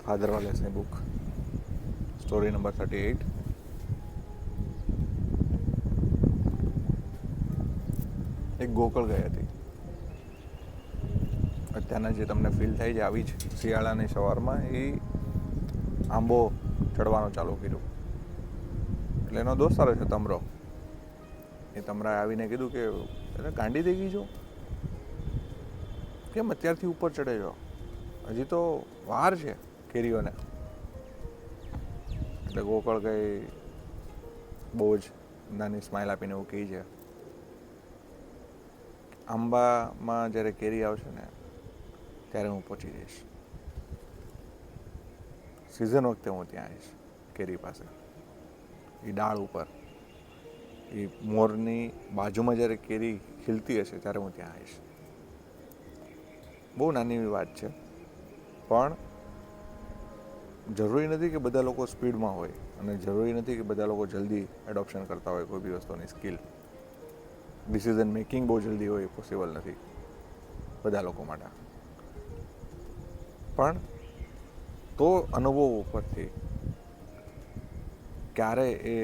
Father વાલેસની બુક, story number 38. એક ગોકળ ગઈ હતી. અત્યારના જે તમને ફીલ થાય છે આવી જ શિયાળાની સવારમાં એ આંબો ચડવાનું ચાલુ કર્યું. એટલે એનો દોસ્તાર છે તમરો. એ તમરાએ આવીને કીધું કે એટલે ગાંડી થઈ ગઈ છો, કેમ અત્યારથી ઉપર ચડે છો, હજી તો વાર છે કેરીઓને. એટલે ગોકળ કઈ બહુ જ નાની સ્માઇલ આપીને એવું કહે છે, આંબામાં જ્યારે કેરી આવશે ને ત્યારે હું પહોંચી જઈશ. સિઝન વખતે હું ત્યાં આવીશ કેરી પાસે, એ ડાળ ઉપર, એ મોરની બાજુમાં જ્યારે કેરી ખીલતી હશે ત્યારે હું ત્યાં આવીશ. બહુ નાની એવી વાત છે, પણ જરૂરી નથી કે બધા લોકો સ્પીડમાં હોય અને જરૂરી નથી કે બધા લોકો જલ્દી એડોપ્શન કરતા હોય કોઈ બી વસ્તુની સ્કિલ. ડિસિઝન મેકિંગ બહુ જલ્દી હોય એ પોસિબલ નથી બધા લોકો માટે. પણ તો અનુભવ ઉપરથી ક્યારે એ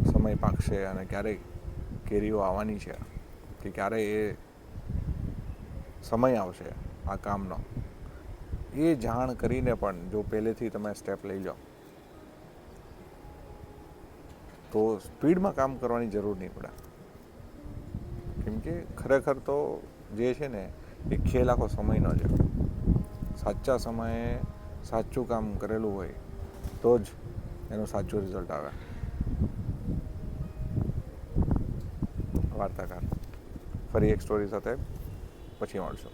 સમય પાકશે અને ક્યારે કેરીઓ આવવાની છે કે ક્યારે એ સમય આવશે આ કામનો, એ જાણ કરીને પણ જો પહેલેથી તમે સ્ટેપ લઈ જાઓ તો સ્પીડમાં કામ કરવાની જરૂર નહીં પડે. કેમ કે ખરેખર તો જે છે ને એ ખેલ આખો સમયનો છે. સાચા સમયે સાચું કામ કરેલું હોય તો જ એનું સાચું રિઝલ્ટ આવે. વાર્તાકાર ફરી એક સ્ટોરી સાથે પછી મળશું.